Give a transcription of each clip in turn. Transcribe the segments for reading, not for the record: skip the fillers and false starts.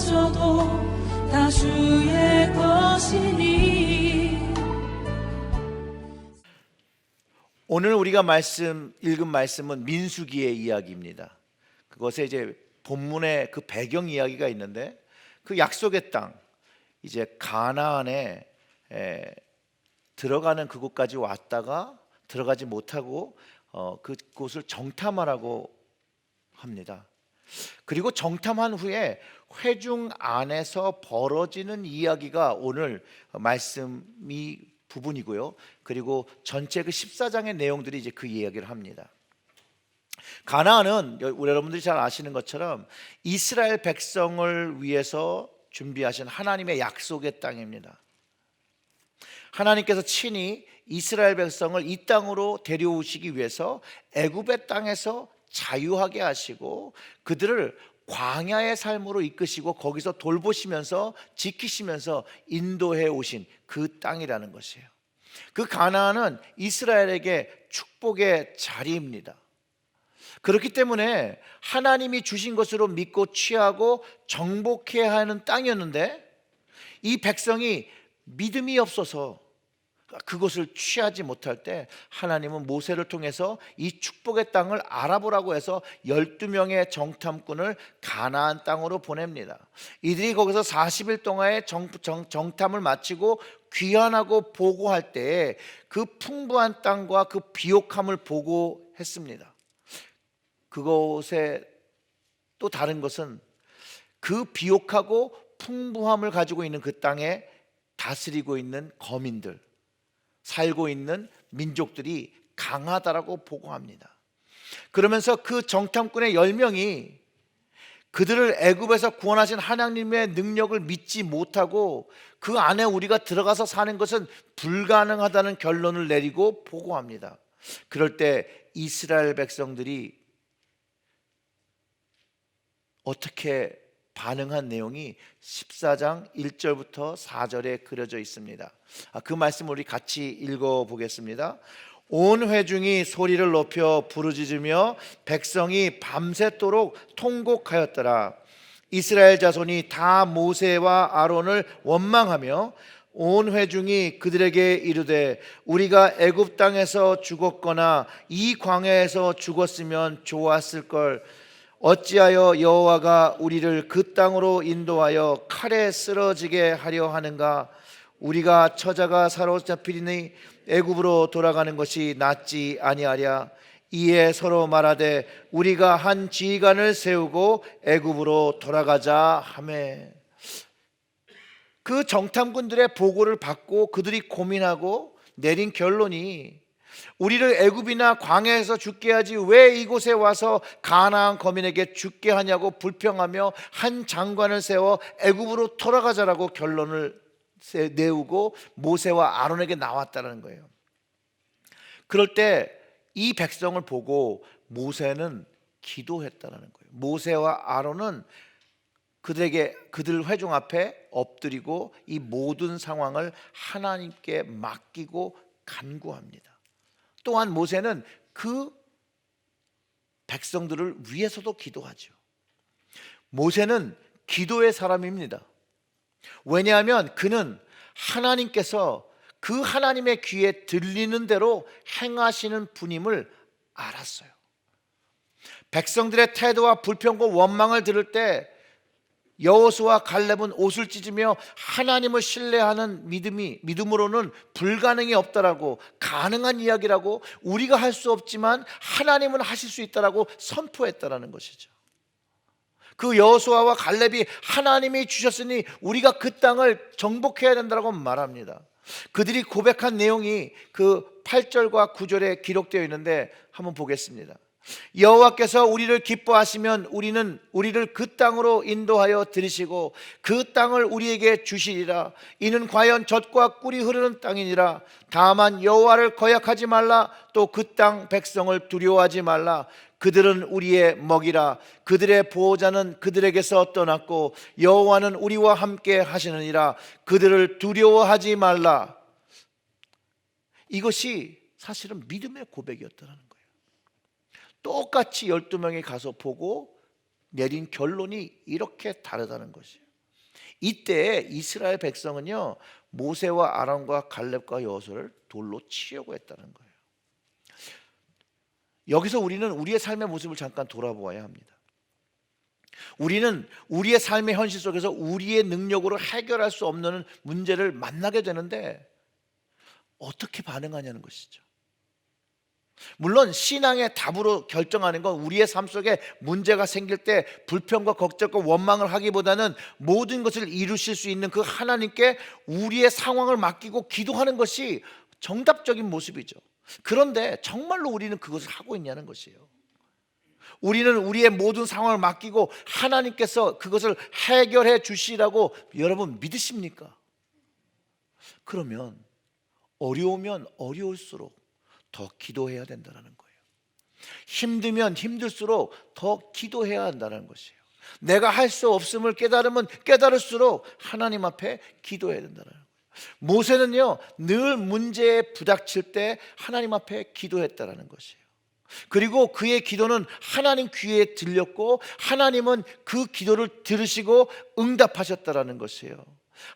하셔도 다 주의 것이니. 오늘 우리가 읽은 말씀은 민수기의 이야기입니다. 그것에 이제 본문의 그 배경 이야기가 있는데, 그 약속의 땅, 이제 가나안에 들어가는 그곳까지 왔다가 들어가지 못하고 그곳을 정탐하라고 합니다. 그리고 정탐한 후에 회중 안에서 벌어지는 이야기가 오늘 말씀이 부분이고요. 그리고 전체 그 14장의 내용들이 이제 그 이야기를 합니다. 가나안은 여러분들이 잘 아시는 것처럼 이스라엘 백성을 위해서 준비하신 하나님의 약속의 땅입니다. 하나님께서 친히 이스라엘 백성을 이 땅으로 데려오시기 위해서 애굽의 땅에서 자유하게 하시고 그들을 광야의 삶으로 이끄시고 거기서 돌보시면서 지키시면서 인도해 오신 그 땅이라는 것이에요. 그 가나안은 이스라엘에게 축복의 자리입니다. 그렇기 때문에 하나님이 주신 것으로 믿고 취하고 정복해야 하는 땅이었는데, 이 백성이 믿음이 없어서 그것을 취하지 못할 때 하나님은 모세를 통해서 이 축복의 땅을 알아보라고 해서 12명의 정탐꾼을 가나안 땅으로 보냅니다. 이들이 거기서 40일 동안의 정탐을 마치고 귀환하고 보고할 때 그 풍부한 땅과 그 비옥함을 보고했습니다. 그곳에 또 다른 것은 그 비옥하고 풍부함을 가지고 있는 그 땅에 다스리고 있는 거민들, 살고 있는 민족들이 강하다라고 보고합니다. 그러면서 그 정탐꾼의 10명이 그들을 애굽에서 구원하신 하나님의 능력을 믿지 못하고 그 안에 우리가 들어가서 사는 것은 불가능하다는 결론을 내리고 보고합니다. 그럴 때 이스라엘 백성들이 어떻게 반응한 내용이 14장 1절부터 4절에 그려져 있습니다. 그 말씀을 우리 같이 읽어보겠습니다. 온 회중이 소리를 높여 부르짖으며 백성이 밤새도록 통곡하였더라. 이스라엘 자손이 다 모세와 아론을 원망하며 온 회중이 그들에게 이르되 우리가 애굽 땅에서 죽었거나 이 광야에서 죽었으면 좋았을 걸. 어찌하여 여호와가 우리를 그 땅으로 인도하여 칼에 쓰러지게 하려 하는가? 우리가 처자가 사로잡히리니 애굽으로 돌아가는 것이 낫지 아니하랴. 이에 서로 말하되 우리가 한 지휘관을 세우고 애굽으로 돌아가자 하매. 그 정탐꾼들의 보고를 받고 그들이 고민하고 내린 결론이, 우리를 애굽이나 광야에서 죽게 하지 왜 이곳에 와서 가나안 거민에게 죽게 하냐고 불평하며 한 장관을 세워 애굽으로 돌아가자라고 결론을 내우고 모세와 아론에게 나왔다는 거예요. 그럴 때 이 백성을 보고 모세는 기도했다는 거예요. 모세와 아론은 그들 회중 앞에 엎드리고 이 모든 상황을 하나님께 맡기고 간구합니다. 또한 모세는 그 백성들을 위해서도 기도하죠. 모세는 기도의 사람입니다. 왜냐하면 그는 하나님께서 그 하나님의 귀에 들리는 대로 행하시는 분임을 알았어요. 백성들의 태도와 불평과 원망을 들을 때 여호수아와 갈렙은 옷을 찢으며 하나님을 신뢰하는 믿음으로는 불가능이 없다라고, 가능한 이야기라고, 우리가 할 수 없지만 하나님은 하실 수 있다라고 선포했다라는 것이죠. 그 여호수아와 갈렙이 하나님이 주셨으니 우리가 그 땅을 정복해야 된다고 말합니다. 그들이 고백한 내용이 그 8절과 9절에 기록되어 있는데 한번 보겠습니다. 여호와께서 우리를 기뻐하시면 우리를 그 땅으로 인도하여 들이시고 그 땅을 우리에게 주시리라. 이는 과연 젖과 꿀이 흐르는 땅이니라. 다만 여호와를 거역하지 말라. 또 그 땅 백성을 두려워하지 말라. 그들은 우리의 먹이라. 그들의 보호자는 그들에게서 떠났고 여호와는 우리와 함께 하시느니라. 그들을 두려워하지 말라. 이것이 사실은 믿음의 고백이었다는 거예요. 똑같이 12명이 가서 보고 내린 결론이 이렇게 다르다는 것이에요. 이때 이스라엘 백성은요, 모세와 아론과 갈렙과 여호수아를 돌로 치려고 했다는 거예요. 여기서 우리는 우리의 삶의 모습을 잠깐 돌아보아야 합니다. 우리는 우리의 삶의 현실 속에서 우리의 능력으로 해결할 수 없는 문제를 만나게 되는데 어떻게 반응하냐는 것이죠. 물론 신앙의 답으로 결정하는 건 우리의 삶 속에 문제가 생길 때 불평과 걱정과 원망을 하기보다는 모든 것을 이루실 수 있는 그 하나님께 우리의 상황을 맡기고 기도하는 것이 정답적인 모습이죠. 그런데 정말로 우리는 그것을 하고 있냐는 것이에요. 우리는 우리의 모든 상황을 맡기고 하나님께서 그것을 해결해 주시라고 여러분 믿으십니까? 그러면 어려우면 어려울수록 더 기도해야 된다는 거예요. 힘들면 힘들수록 더 기도해야 한다는 것이에요. 내가 할 수 없음을 깨달으면 깨달을수록 하나님 앞에 기도해야 된다는 거예요. 모세는요, 늘 문제에 부닥칠 때 하나님 앞에 기도했다는 것이에요. 그리고 그의 기도는 하나님 귀에 들렸고 하나님은 그 기도를 들으시고 응답하셨다는 것이에요.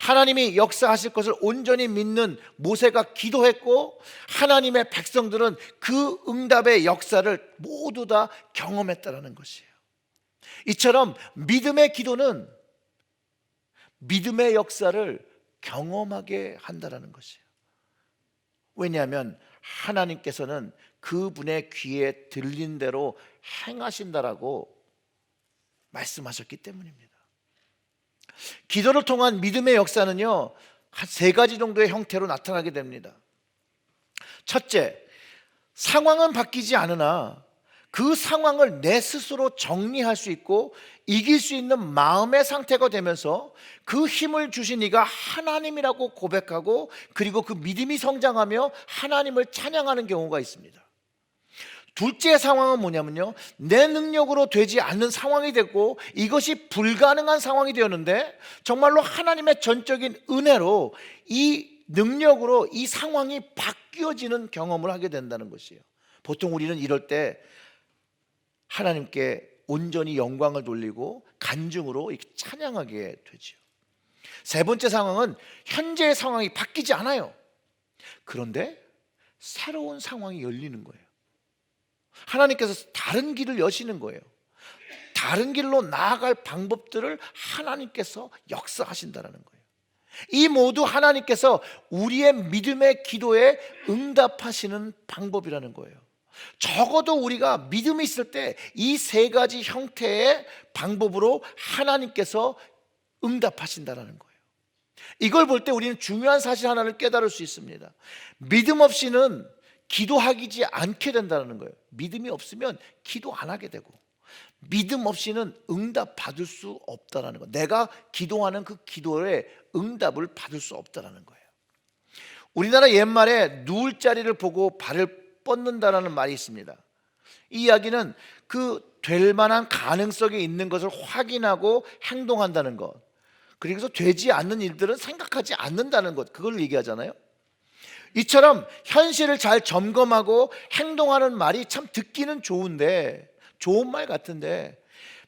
하나님이 역사하실 것을 온전히 믿는 모세가 기도했고 하나님의 백성들은 그 응답의 역사를 모두 다 경험했다는 것이에요. 이처럼 믿음의 기도는 믿음의 역사를 경험하게 한다는 것이에요. 왜냐하면 하나님께서는 그분의 귀에 들린 대로 행하신다라고 말씀하셨기 때문입니다. 기도를 통한 믿음의 역사는요, 한 3가지 정도의 형태로 나타나게 됩니다. 첫째, 상황은 바뀌지 않으나 그 상황을 내 스스로 정리할 수 있고 이길 수 있는 마음의 상태가 되면서 그 힘을 주신 이가 하나님이라고 고백하고 그리고 그 믿음이 성장하며 하나님을 찬양하는 경우가 있습니다. 둘째 상황은 뭐냐면요, 내 능력으로 되지 않는 상황이 됐고 이것이 불가능한 상황이 되었는데 정말로 하나님의 전적인 은혜로 이 능력으로 이 상황이 바뀌어지는 경험을 하게 된다는 것이에요. 보통 우리는 이럴 때 하나님께 온전히 영광을 돌리고 간증으로 이렇게 찬양하게 되죠. 세 번째 상황은 현재의 상황이 바뀌지 않아요. 그런데 새로운 상황이 열리는 거예요. 하나님께서 다른 길을 여시는 거예요. 다른 길로 나아갈 방법들을 하나님께서 역사하신다는 거예요. 이 모두 하나님께서 우리의 믿음의 기도에 응답하시는 방법이라는 거예요. 적어도 우리가 믿음이 있을 때 이 3가지 형태의 방법으로 하나님께서 응답하신다는 거예요. 이걸 볼 때 우리는 중요한 사실 하나를 깨달을 수 있습니다. 믿음 없이는 기도하지 않게 된다는 거예요. 믿음이 없으면 기도 안 하게 되고 믿음 없이는 응답 받을 수 없다는 거예요. 내가 기도하는 그 기도에 응답을 받을 수 없다는 거예요. 우리나라 옛말에 누울 자리를 보고 발을 뻗는다라는 말이 있습니다. 이 이야기는 그 될 만한 가능성이 있는 것을 확인하고 행동한다는 것, 그리고 되지 않는 일들은 생각하지 않는다는 것, 그걸 얘기하잖아요. 이처럼 현실을 잘 점검하고 행동하는 말이 참 듣기는 좋은데, 좋은 말 같은데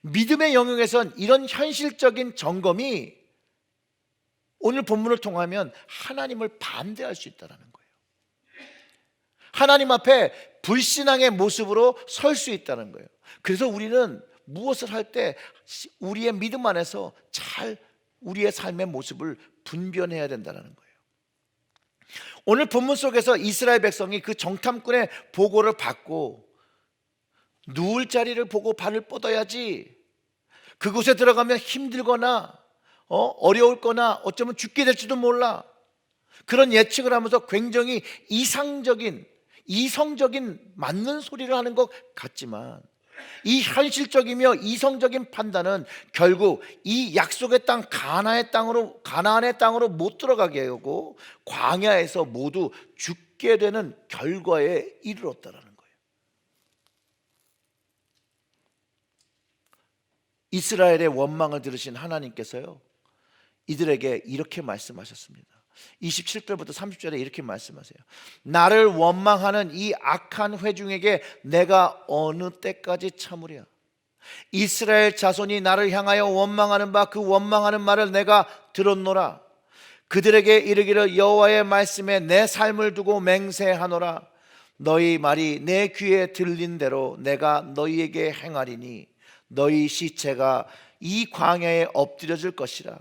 믿음의 영역에선 이런 현실적인 점검이 오늘 본문을 통하면 하나님을 반대할 수 있다는 거예요. 하나님 앞에 불신앙의 모습으로 설 수 있다는 거예요. 그래서 우리는 무엇을 할 때 우리의 믿음 안에서 잘 우리의 삶의 모습을 분별해야 된다는 거예요. 오늘 본문 속에서 이스라엘 백성이 그 정탐꾼의 보고를 받고 누울 자리를 보고 발을 뻗어야지, 그곳에 들어가면 힘들거나 어려울 거나 어쩌면 죽게 될지도 몰라, 그런 예측을 하면서 굉장히 이성적인 맞는 소리를 하는 것 같지만 이 현실적이며 이성적인 판단은 결국 이 약속의 땅 가나안의 땅으로 못 들어가게 하고 광야에서 모두 죽게 되는 결과에 이르렀다라는 거예요. 이스라엘의 원망을 들으신 하나님께서요, 이들에게 이렇게 말씀하셨습니다. 27절부터 30절에 이렇게 말씀하세요. 나를 원망하는 이 악한 회중에게 내가 어느 때까지 참으랴? 이스라엘 자손이 나를 향하여 원망하는 바 그 원망하는 말을 내가 들었노라. 그들에게 이르기를 여호와의 말씀에 내 삶을 두고 맹세하노라. 너희 말이 내 귀에 들린 대로 내가 너희에게 행하리니 너희 시체가 이 광야에 엎드려질 것이라.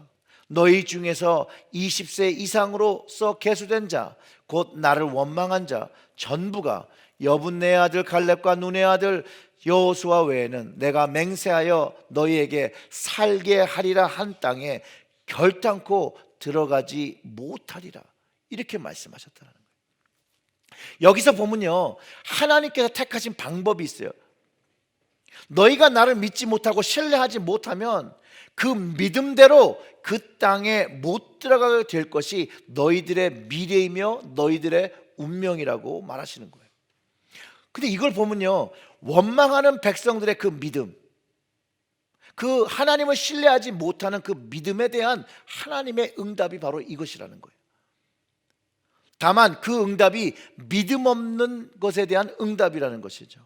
너희 중에서 20세 이상으로서 계수된 자 곧 나를 원망한 자 전부가 여분네 아들 갈렙과 눈의 아들 여호수아 외에는 내가 맹세하여 너희에게 살게 하리라 한 땅에 결단코 들어가지 못하리라. 이렇게 말씀하셨다는 거예요. 여기서 보면요, 하나님께서 택하신 방법이 있어요. 너희가 나를 믿지 못하고 신뢰하지 못하면 그 믿음대로 그 땅에 못 들어가게 될 것이 너희들의 미래이며 너희들의 운명이라고 말하시는 거예요. 근데 이걸 보면요, 원망하는 백성들의 그 믿음, 그 하나님을 신뢰하지 못하는 그 믿음에 대한 하나님의 응답이 바로 이것이라는 거예요. 다만 그 응답이 믿음 없는 것에 대한 응답이라는 것이죠.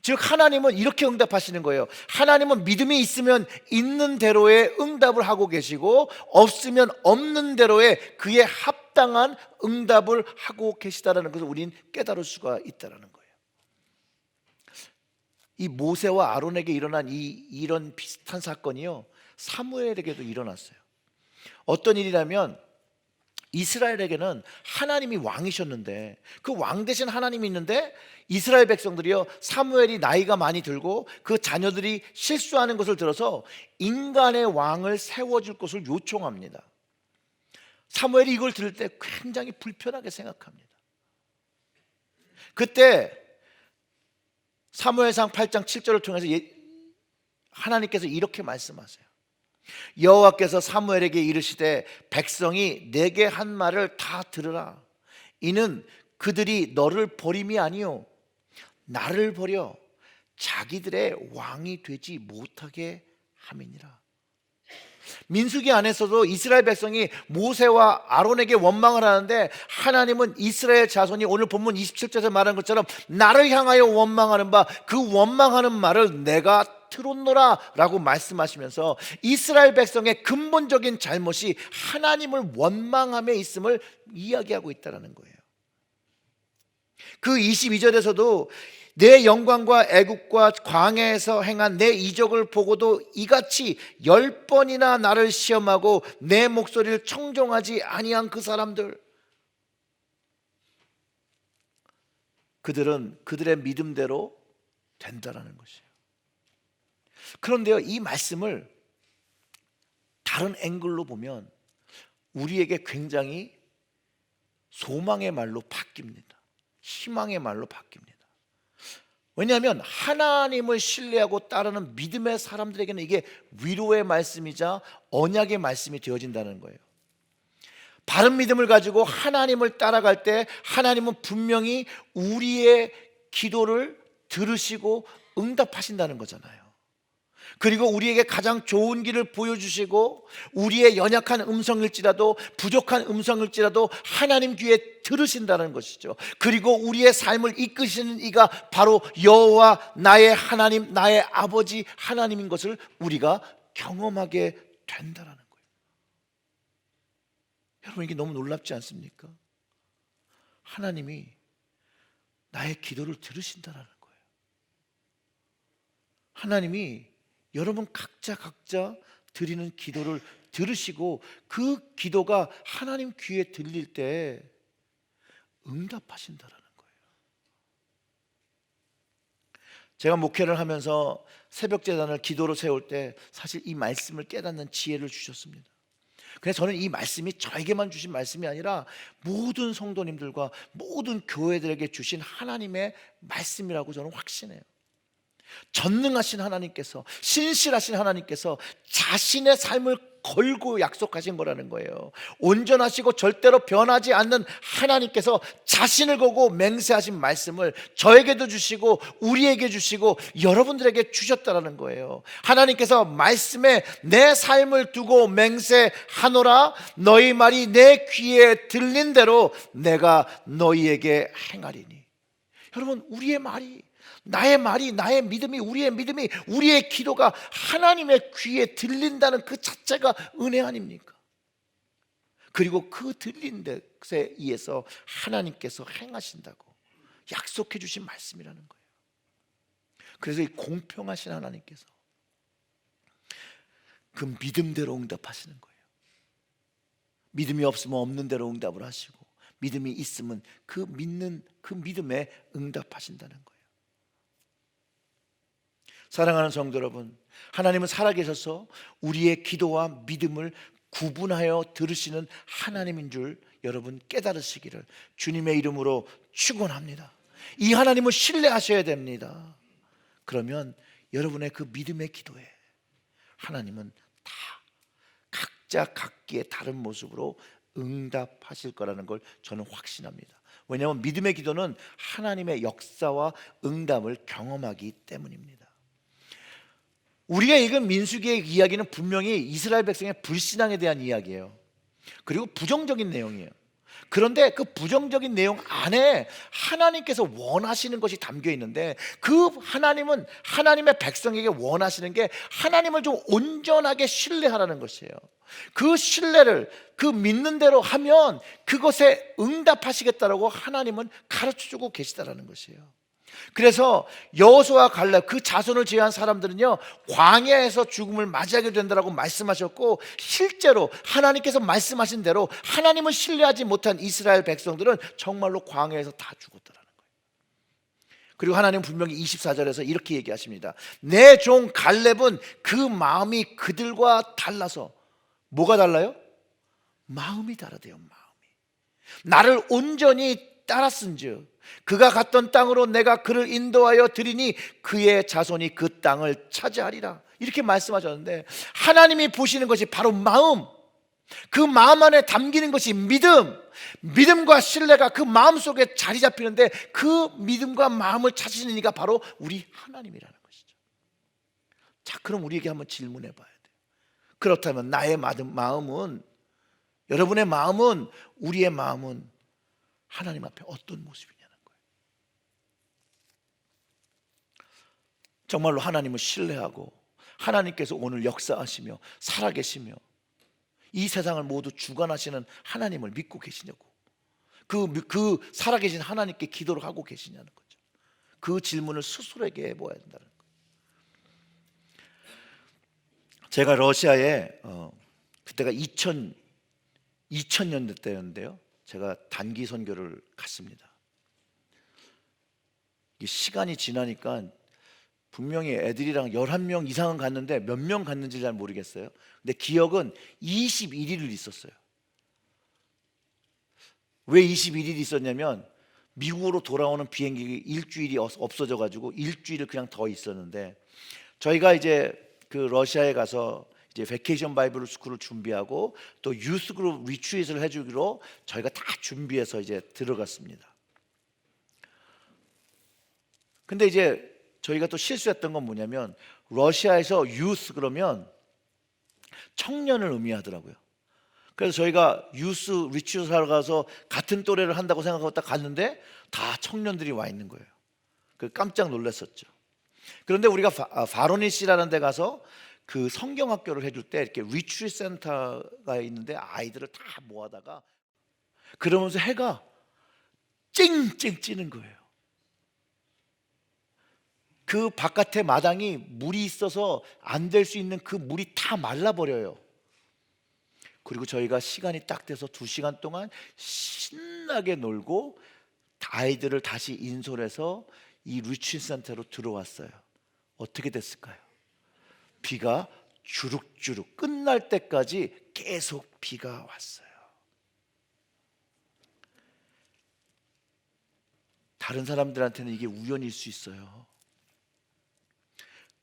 즉 하나님은 이렇게 응답하시는 거예요. 하나님은 믿음이 있으면 있는 대로의 응답을 하고 계시고 없으면 없는 대로의 그에 합당한 응답을 하고 계시다는 것을 우린 깨달을 수가 있다는 거예요. 이 모세와 아론에게 일어난 이런 비슷한 사건이요, 사무엘에게도 일어났어요. 어떤 일이라면 이스라엘에게는 하나님이 왕이셨는데 그 왕 대신 하나님이 있는데 이스라엘 백성들이요, 사무엘이 나이가 많이 들고 그 자녀들이 실수하는 것을 들어서 인간의 왕을 세워줄 것을 요청합니다. 사무엘이 이걸 들을 때 굉장히 불편하게 생각합니다. 그때 사무엘상 8장 7절을 통해서 하나님께서 이렇게 말씀하세요. 여호와께서 사무엘에게 이르시되 백성이 내게 한 말을 다 들으라. 이는 그들이 너를 버림이 아니요 나를 버려 자기들의 왕이 되지 못하게 함이니라. 민수기 안에서도 이스라엘 백성이 모세와 아론에게 원망을 하는데 하나님은 이스라엘 자손이 오늘 본문 27절에서 말한 것처럼 나를 향하여 원망하는 바 그 원망하는 말을 내가 들었노라 라고 말씀하시면서 이스라엘 백성의 근본적인 잘못이 하나님을 원망함에 있음을 이야기하고 있다는 거예요. 그 22절에서도 내 영광과 애국과 광야에서 행한 내 이적을 보고도 이같이 10번이나 나를 시험하고 내 목소리를 청종하지 아니한 그 사람들, 그들은 그들의 믿음대로 된다라는 것이에요. 그런데요, 이 말씀을 다른 앵글로 보면 우리에게 굉장히 소망의 말로 바뀝니다. 희망의 말로 바뀝니다. 왜냐하면 하나님을 신뢰하고 따르는 믿음의 사람들에게는 이게 위로의 말씀이자 언약의 말씀이 되어진다는 거예요. 바른 믿음을 가지고 하나님을 따라갈 때 하나님은 분명히 우리의 기도를 들으시고 응답하신다는 거잖아요. 그리고 우리에게 가장 좋은 길을 보여주시고 우리의 연약한 음성일지라도 부족한 음성일지라도 하나님 귀에 들으신다는 것이죠. 그리고 우리의 삶을 이끄시는 이가 바로 여호와 나의 하나님, 나의 아버지 하나님인 것을 우리가 경험하게 된다는 거예요. 여러분, 이게 너무 놀랍지 않습니까? 하나님이 나의 기도를 들으신다는 거예요. 하나님이 여러분 각자 드리는 기도를 들으시고 그 기도가 하나님 귀에 들릴 때 응답하신다라는 거예요. 제가 목회를 하면서 새벽 제단을 기도로 세울 때 사실 이 말씀을 깨닫는 지혜를 주셨습니다. 그래서 저는 이 말씀이 저에게만 주신 말씀이 아니라 모든 성도님들과 모든 교회들에게 주신 하나님의 말씀이라고 저는 확신해요. 전능하신 하나님께서, 신실하신 하나님께서 자신의 삶을 걸고 약속하신 거라는 거예요. 온전하시고 절대로 변하지 않는 하나님께서 자신을 걸고 맹세하신 말씀을 저에게도 주시고 우리에게 주시고 여러분들에게 주셨다는 거예요. 하나님께서 말씀에 내 삶을 두고 맹세하노라. 너희 말이 내 귀에 들린 대로 내가 너희에게 행하리니. 여러분, 우리의 말이 나의 말이, 나의 믿음이, 우리의 기도가 하나님의 귀에 들린다는 그 자체가 은혜 아닙니까? 그리고 그 들린 것에 의해서 하나님께서 행하신다고 약속해 주신 말씀이라는 거예요. 그래서 이 공평하신 하나님께서 그 믿음대로 응답하시는 거예요. 믿음이 없으면 없는 대로 응답을 하시고, 믿음이 있으면 그 믿는 그 믿음에 응답하신다는 거예요. 사랑하는 성도 여러분, 하나님은 살아계셔서 우리의 기도와 믿음을 구분하여 들으시는 하나님인 줄 여러분 깨달으시기를 주님의 이름으로 축원합니다. 이 하나님을 신뢰하셔야 됩니다. 그러면 여러분의 그 믿음의 기도에 하나님은 다 각자 각기의 다른 모습으로 응답하실 거라는 걸 저는 확신합니다. 왜냐하면 믿음의 기도는 하나님의 역사와 응답을 경험하기 때문입니다. 우리가 읽은 민수기의 이야기는 분명히 이스라엘 백성의 불신앙에 대한 이야기예요. 그리고 부정적인 내용이에요. 그런데 그 부정적인 내용 안에 하나님께서 원하시는 것이 담겨 있는데, 그 하나님은 하나님의 백성에게 원하시는 게 하나님을 좀 온전하게 신뢰하라는 것이에요. 그 신뢰를 그 믿는 대로 하면 그것에 응답하시겠다라고 하나님은 가르쳐주고 계시다라는 것이에요. 그래서 여호수아와 갈렙 그 자손을 제외한 사람들은요, 광야에서 죽음을 맞이하게 된다라고 말씀하셨고, 실제로 하나님께서 말씀하신 대로 하나님을 신뢰하지 못한 이스라엘 백성들은 정말로 광야에서 다 죽었다라는 거예요. 그리고 하나님은 분명히 24절에서 이렇게 얘기하십니다. 내 종 갈렙은 그 마음이 그들과 달라서. 뭐가 달라요? 마음이 다르대요. 마음이. 나를 온전히 따랐은즉 그가 갔던 땅으로 내가 그를 인도하여 드리니 그의 자손이 그 땅을 차지하리라, 이렇게 말씀하셨는데, 하나님이 보시는 것이 바로 마음, 그 마음 안에 담기는 것이 믿음과 신뢰가 그 마음 속에 자리 잡히는데, 그 믿음과 마음을 찾으시는 이가 바로 우리 하나님이라는 것이죠. 자, 그럼 우리에게 한번 질문해 봐야 돼요. 그렇다면 나의 마음은, 여러분의 마음은, 우리의 마음은 하나님 앞에 어떤 모습이냐는 거예요. 정말로 하나님을 신뢰하고 하나님께서 오늘 역사하시며 살아계시며 이 세상을 모두 주관하시는 하나님을 믿고 계시냐고, 그 살아계신 하나님께 기도를 하고 계시냐는 거죠. 그 질문을 스스로에게 해봐야 된다는 거예요. 제가 러시아에 그때가 2000년대 때였는데요, 제가 단기 선교를 갔습니다. 시간이 지나니까 분명히 애들이랑 11명 이상은 갔는데 몇 명 갔는지 잘 모르겠어요. 근데 기억은 21일을 있었어요. 왜 21일이 있었냐면, 미국으로 돌아오는 비행기 일주일이 없어져 가지고 일주일을 그냥 더 있었는데, 저희가 이제 그 러시아에 가서 이제 베케이션 바이블 스쿨을 준비하고 또 유스 그룹 리트릿을 해주기로 저희가 다 준비해서 이제 들어갔습니다. 근데 이제 저희가 또 실수했던 건 뭐냐면, 러시아에서 유스 그러면 청년을 의미하더라고요. 그래서 저희가 유스 리트릿 하러 가서 같은 또래를 한다고 생각하고 딱 갔는데 다 청년들이 와 있는 거예요. 깜짝 놀랐었죠. 그런데 우리가 바로니시라는 데 가서 그 성경학교를 해줄 때 이렇게 리트릿 센터가 있는데 아이들을 다 모아다가, 그러면서 해가 쨍쨍 찌는 거예요. 그 바깥에 마당이 물이 있어서 안 될 수 있는 그 물이 다 말라버려요. 그리고 저희가 시간이 딱 돼서 2시간 동안 신나게 놀고 아이들을 다시 인솔해서 이 리트릿 센터로 들어왔어요. 어떻게 됐을까요? 비가 주룩주룩 끝날 때까지 계속 비가 왔어요. 다른 사람들한테는 이게 우연일 수 있어요.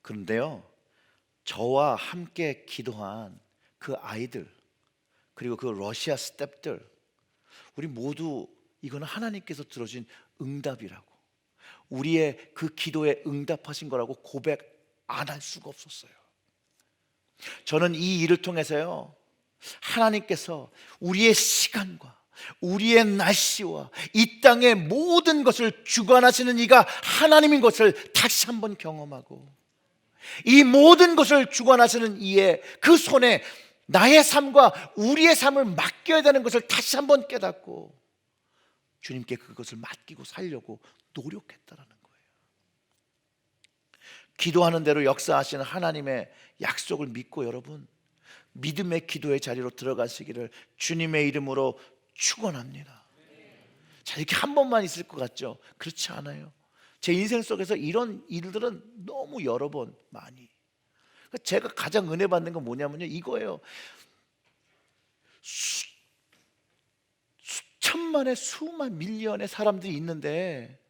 그런데요, 저와 함께 기도한 그 아이들, 그리고 그 러시아 스태프들, 우리 모두 이거는 하나님께서 들어주신 응답이라고, 우리의 그 기도에 응답하신 거라고 고백 안 할 수가 없었어요. 저는 이 일을 통해서요, 하나님께서 우리의 시간과 우리의 날씨와 이 땅의 모든 것을 주관하시는 이가 하나님인 것을 다시 한번 경험하고, 이 모든 것을 주관하시는 이의 그 손에 나의 삶과 우리의 삶을 맡겨야 되는 것을 다시 한번 깨닫고 주님께 그것을 맡기고 살려고 노력했다라는 거예요. 기도하는 대로 역사하시는 하나님의 약속을 믿고 여러분 믿음의 기도의 자리로 들어가시기를 주님의 이름으로 축원합니다. 자, 이렇게 한 번만 있을 것 같죠? 그렇지 않아요. 제 인생 속에서 이런 일들은 너무 여러 번 많이. 제가 가장 은혜 받는 건 뭐냐면요, 이거예요. 수천만의 수만 밀리언의 사람들이 있는데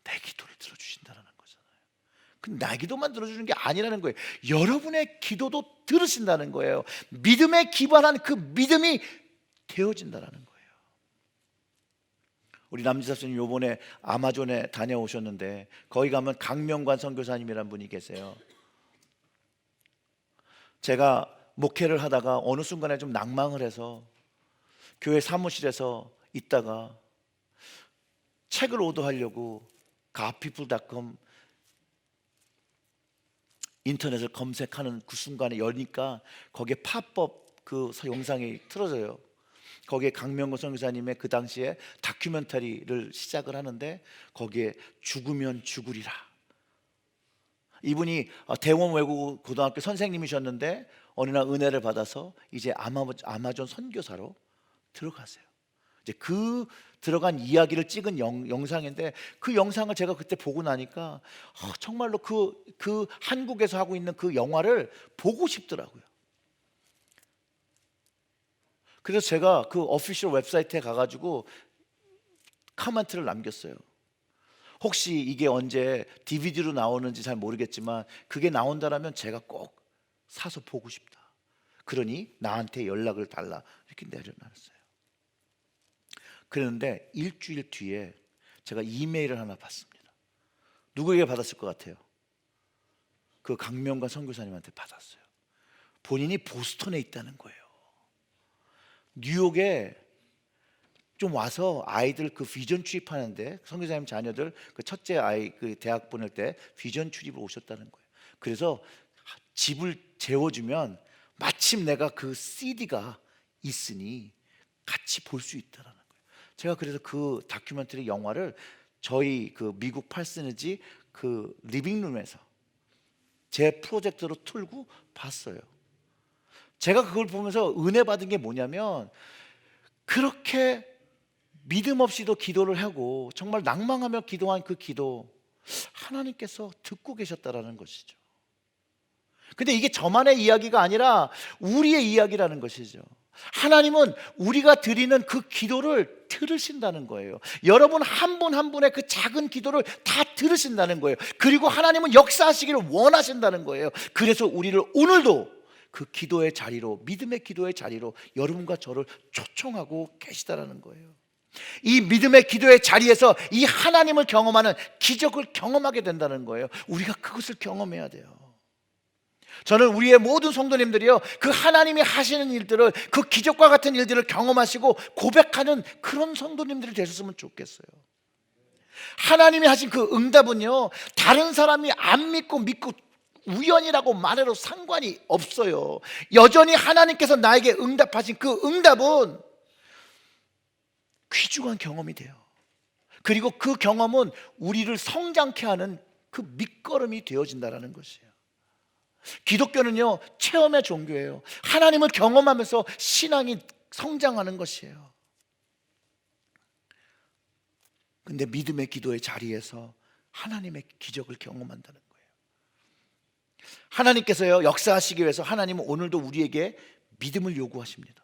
내 기도를 들어주신다는 거잖아요. 근데 나 기도만 들어주는 게 아니라는 거예요. 여러분의 기도도 들으신다는 거예요. 믿음에 기반한 그 믿음이 되어진다는 거예요. 우리 남지사님 요번에 아마존에 다녀오셨는데 거기 가면 강명관 선교사님이란 분이 계세요. 제가 목회를 하다가 어느 순간에 좀 낭망을 해서 교회 사무실에서 있다가 책을 오더하려고 가피플닷컴 인터넷을 검색하는 그 순간에 여니까 거기에 팝업 그 영상이 틀어져요. 거기에 강명구 선교사님의 그 당시에 다큐멘터리를 시작을 하는데 거기에 죽으면 죽으리라. 이분이 대원 외국 고등학교 선생님이셨는데 어느 날 은혜를 받아서 이제 아마존 선교사로 들어가세요. 이제 그 들어간 이야기를 찍은 영상인데 그 영상을 제가 그때 보고 나니까 정말로 그 한국에서 하고 있는 그 영화를 보고 싶더라고요. 그래서 제가 그 오피셜 웹사이트에 가가지고 코멘트를 남겼어요. 혹시 이게 언제 DVD로 나오는지 잘 모르겠지만 그게 나온다라면 제가 꼭 사서 보고 싶다. 그러니 나한테 연락을 달라. 이렇게 내려놨어요. 그런데 일주일 뒤에 제가 이메일을 하나 받습니다. 누구에게 받았을 것 같아요? 그 강명관 선교사님한테 받았어요. 본인이 보스턴에 있다는 거예요. 뉴욕에 좀 와서 아이들 그 비전 출입하는데 선교사님 자녀들 그 첫째 아이 그 대학 보낼 때 비전 출입을 오셨다는 거예요. 그래서 집을 재워주면 마침 내가 그 CD가 있으니 같이 볼 수 있다라는 거예요. 제가 그래서 그 다큐멘터리 영화를 저희 그 미국 팔스니지 그 리빙룸에서 제 프로젝터로 틀고 봤어요. 제가 그걸 보면서 은혜 받은 게 뭐냐면 그렇게 믿음 없이도 기도를 하고 정말 낭망하며 기도한 그 기도 하나님께서 듣고 계셨다라는 것이죠. 근데 이게 저만의 이야기가 아니라 우리의 이야기라는 것이죠. 하나님은 우리가 드리는 그 기도를 들으신다는 거예요. 여러분 한 분 한 분의 그 작은 기도를 다 들으신다는 거예요. 그리고 하나님은 역사하시기를 원하신다는 거예요. 그래서 우리를 오늘도 그 기도의 자리로, 믿음의 기도의 자리로 여러분과 저를 초청하고 계시다라는 거예요. 이 믿음의 기도의 자리에서 이 하나님을 경험하는 기적을 경험하게 된다는 거예요. 우리가 그것을 경험해야 돼요. 저는 우리의 모든 성도님들이요, 그 하나님이 하시는 일들을, 그 기적과 같은 일들을 경험하시고 고백하는 그런 성도님들이 되셨으면 좋겠어요. 하나님이 하신 그 응답은요, 다른 사람이 안 믿고 우연이라고 말해도 상관이 없어요. 여전히 하나님께서 나에게 응답하신 그 응답은 귀중한 경험이 돼요. 그리고 그 경험은 우리를 성장케 하는 그 밑거름이 되어진다는 것이에요. 기독교는요, 체험의 종교예요. 하나님을 경험하면서 신앙이 성장하는 것이에요. 근데 믿음의 기도의 자리에서 하나님의 기적을 경험한다는 거예요. 하나님께서요, 역사하시기 위해서 하나님은 오늘도 우리에게 믿음을 요구하십니다.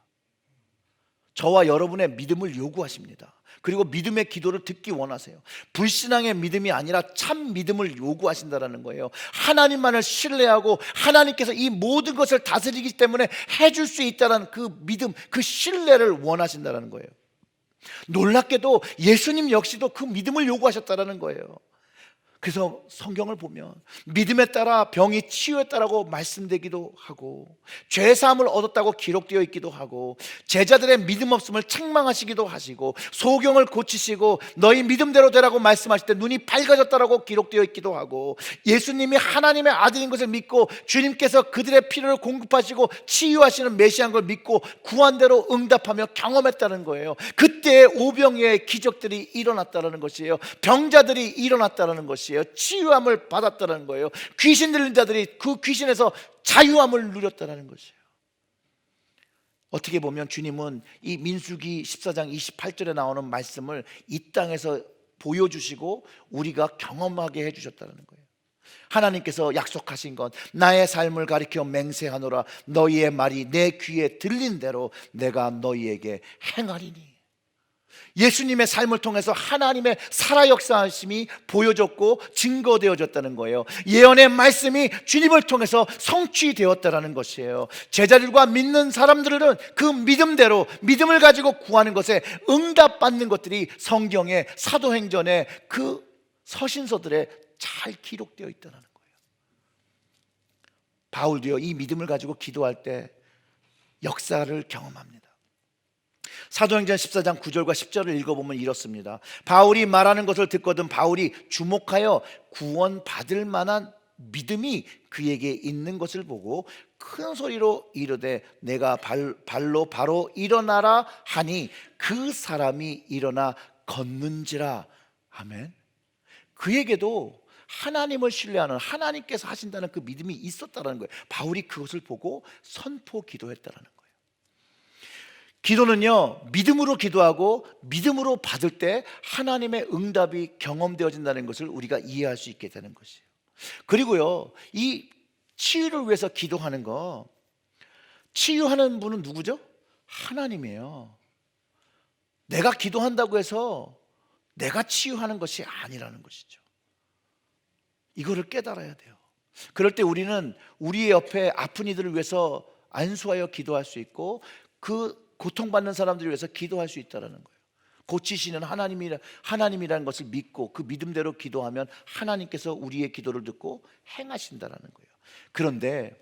저와 여러분의 믿음을 요구하십니다. 그리고 믿음의 기도를 듣기 원하세요. 불신앙의 믿음이 아니라 참 믿음을 요구하신다는 거예요. 하나님만을 신뢰하고 하나님께서 이 모든 것을 다스리기 때문에 해줄 수 있다는 그 믿음, 그 신뢰를 원하신다는 거예요. 놀랍게도 예수님 역시도 그 믿음을 요구하셨다는 거예요. 그래서 성경을 보면 믿음에 따라 병이 치유했다라고 말씀되기도 하고, 죄사함을 얻었다고 기록되어 있기도 하고, 제자들의 믿음 없음을 책망하시기도 하시고, 소경을 고치시고 너희 믿음대로 되라고 말씀하실 때 눈이 밝아졌다라고 기록되어 있기도 하고, 예수님이 하나님의 아들인 것을 믿고 주님께서 그들의 필요를 공급하시고 치유하시는 메시아인 걸 믿고 구한대로 응답하며 경험했다는 거예요. 그때 오병이어의 기적들이 일어났다는 것이에요. 병자들이 일어났다는 것이에요. 치유함을 받았다는 거예요. 귀신 들린 자들이 그 귀신에서 자유함을 누렸다는 것이에요. 어떻게 보면 주님은 이 민수기 14장 28절에 나오는 말씀을 이 땅에서 보여주시고 우리가 경험하게 해주셨다는 거예요. 하나님께서 약속하신 건 나의 삶을 가리켜 맹세하노라. 너희의 말이 내 귀에 들린 대로 내가 너희에게 행하리니. 예수님의 삶을 통해서 하나님의 살아 역사하심이 보여졌고 증거되어졌다는 거예요. 예언의 말씀이 주님을 통해서 성취되었다는 것이에요. 제자들과 믿는 사람들은 그 믿음대로 믿음을 가지고 구하는 것에 응답받는 것들이 성경의 사도행전의 그 서신서들에 잘 기록되어 있다는 거예요. 바울도요, 이 믿음을 가지고 기도할 때 역사를 경험합니다. 사도행전 14장 9절과 10절을 읽어보면 이렇습니다. 바울이 말하는 것을 듣거든 바울이 주목하여 구원받을 만한 믿음이 그에게 있는 것을 보고 큰 소리로 이르되 내가 발로 바로 일어나라 하니 그 사람이 일어나 걷는지라. 아멘. 그에게도 하나님을 신뢰하는, 하나님께서 하신다는 그 믿음이 있었다는 거예요. 바울이 그것을 보고 선포 기도했다는 거예요. 기도는요, 믿음으로 기도하고 믿음으로 받을 때 하나님의 응답이 경험되어진다는 것을 우리가 이해할 수 있게 되는 것이에요. 그리고요, 이 치유를 위해서 기도하는 거, 치유하는 분은 누구죠? 하나님이에요. 내가 기도한다고 해서 내가 치유하는 것이 아니라는 것이죠. 이거를 깨달아야 돼요. 그럴 때 우리는 우리 옆에 아픈 이들을 위해서 안수하여 기도할 수 있고, 그 고통받는 사람들을 위해서 기도할 수 있다는 거예요. 고치시는 하나님이라는 것을 믿고 그 믿음대로 기도하면 하나님께서 우리의 기도를 듣고 행하신다는 거예요. 그런데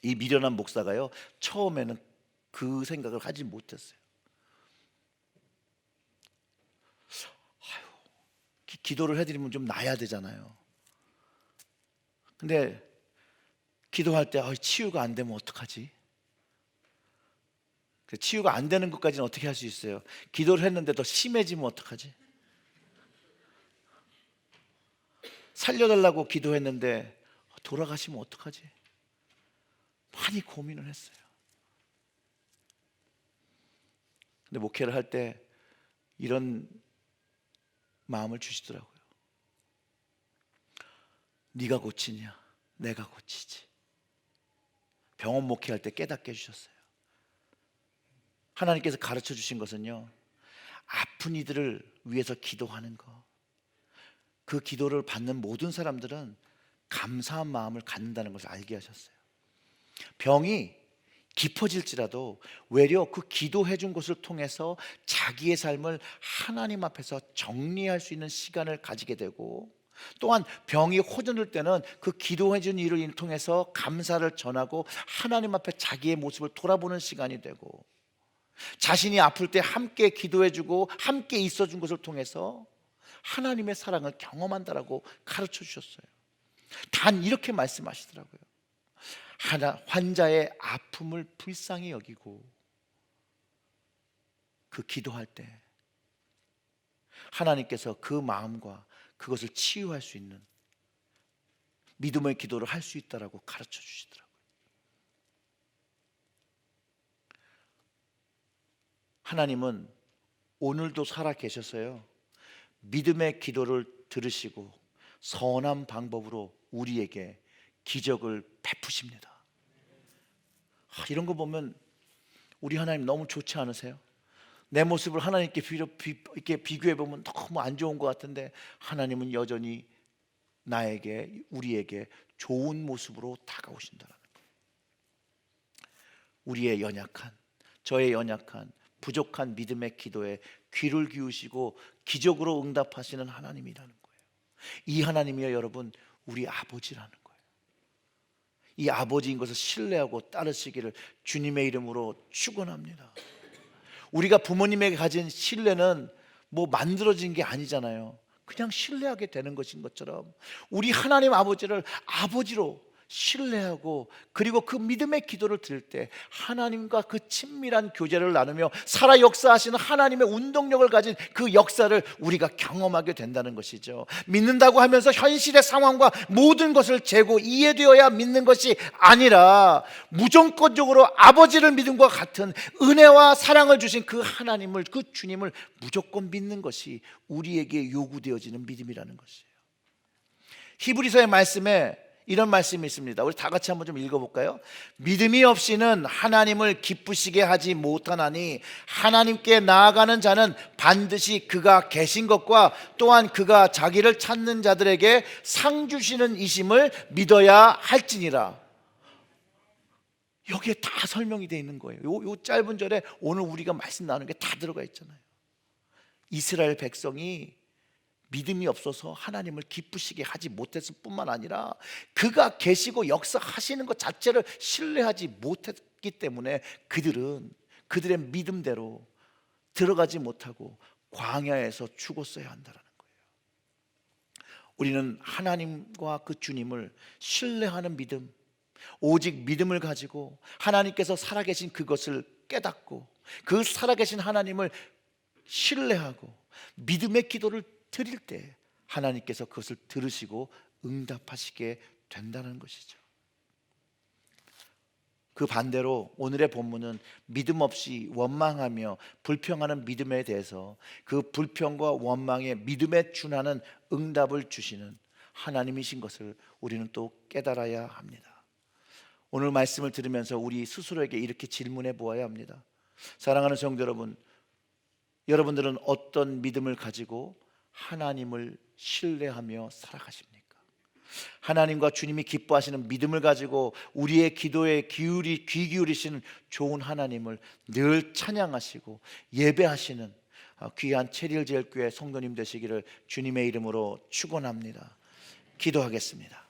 이 미련한 목사가요, 처음에는 그 생각을 하지 못했어요. 기도를 해드리면 좀 나아야 되잖아요. 근데 기도할 때 치유가 안 되면 어떡하지? 치유가 안 되는 것까지는 어떻게 할 수 있어요? 기도를 했는데 더 심해지면 어떡하지? 살려달라고 기도했는데 돌아가시면 어떡하지? 많이 고민을 했어요. 근데 목회를 할 때 이런 마음을 주시더라고요. 네가 고치냐? 내가 고치지. 병원 목회할 때 깨닫게 해주셨어요. 하나님께서 가르쳐 주신 것은요, 아픈 이들을 위해서 기도하는 거, 그 기도를 받는 모든 사람들은 감사한 마음을 갖는다는 것을 알게 하셨어요. 병이 깊어질지라도 외려 그 기도해 준 것을 통해서 자기의 삶을 하나님 앞에서 정리할 수 있는 시간을 가지게 되고, 또한 병이 호전될 때는 그 기도해 준 일을 통해서 감사를 전하고 하나님 앞에 자기의 모습을 돌아보는 시간이 되고, 자신이 아플 때 함께 기도해주고 함께 있어준 것을 통해서 하나님의 사랑을 경험한다라고 가르쳐 주셨어요. 단 이렇게 말씀하시더라고요. 환자의 아픔을 불쌍히 여기고 그 기도할 때 하나님께서 그 마음과 그것을 치유할 수 있는 믿음의 기도를 할 수 있다라고 가르쳐 주시더라고요. 하나님은 오늘도 살아 계셔서요, 믿음의 기도를 들으시고 선한 방법으로 우리에게 기적을 베푸십니다. 이런 거 보면 우리 하나님 너무 좋지 않으세요? 내 모습을 하나님께 이렇게 비교해 보면 너무 안 좋은 것 같은데 하나님은 여전히 우리에게 좋은 모습으로 다가오신다는 거예요. 우리의 저의 연약한 부족한 믿음의 기도에 귀를 기우시고 기적으로 응답하시는 하나님이라는 거예요. 이 하나님이요 여러분, 우리 아버지라는 거예요. 이 아버지인 것을 신뢰하고 따르시기를 주님의 이름으로 축원합니다. 우리가 부모님에게 가진 신뢰는 뭐 만들어진 게 아니잖아요. 그냥 신뢰하게 되는 것인 것처럼 우리 하나님 아버지를 아버지로 신뢰하고, 그리고 그 믿음의 기도를 드릴 때 하나님과 그 친밀한 교제를 나누며 살아 역사하시는 하나님의 운동력을 가진 그 역사를 우리가 경험하게 된다는 것이죠. 믿는다고 하면서 현실의 상황과 모든 것을 재고 이해되어야 믿는 것이 아니라 무조건적으로 아버지를 믿음과 같은 은혜와 사랑을 주신 그 하나님을, 그 주님을 무조건 믿는 것이 우리에게 요구되어지는 믿음이라는 것이에요. 히브리서의 말씀에 이런 말씀이 있습니다. 우리 다 같이 한번 좀 읽어볼까요? 믿음이 없이는 하나님을 기쁘시게 하지 못하나니 하나님께 나아가는 자는 반드시 그가 계신 것과 또한 그가 자기를 찾는 자들에게 상 주시는 이심을 믿어야 할지니라. 여기에 다 설명이 되어 있는 거예요. 요 짧은 절에 오늘 우리가 말씀 나누는 게 다 들어가 있잖아요. 이스라엘 백성이 믿음이 없어서 하나님을 기쁘시게 하지 못했을 뿐만 아니라 그가 계시고 역사하시는 것 자체를 신뢰하지 못했기 때문에 그들은 그들의 믿음대로 들어가지 못하고 광야에서 죽었어야 한다는 거예요. 우리는 하나님과 그 주님을 신뢰하는 믿음, 오직 믿음을 가지고 하나님께서 살아계신 그것을 깨닫고 그 살아계신 하나님을 신뢰하고 믿음의 기도를 드릴 때 하나님께서 그것을 들으시고 응답하시게 된다는 것이죠. 그 반대로 오늘의 본문은 믿음 없이 원망하며 불평하는 믿음에 대해서 그 불평과 원망에 믿음에 준하는 응답을 주시는 하나님이신 것을 우리는 또 깨달아야 합니다. 오늘 말씀을 들으면서 우리 스스로에게 이렇게 질문해 보아야 합니다. 사랑하는 성도 여러분, 여러분들은 어떤 믿음을 가지고 하나님을 신뢰하며 살아가십니까? 하나님과 주님이 기뻐하시는 믿음을 가지고 우리의 기도에 귀 기울이시는 좋은 하나님을 늘 찬양하시고 예배하시는 귀한 체리힐제일교회 성도님 되시기를 주님의 이름으로 축원합니다. 기도하겠습니다.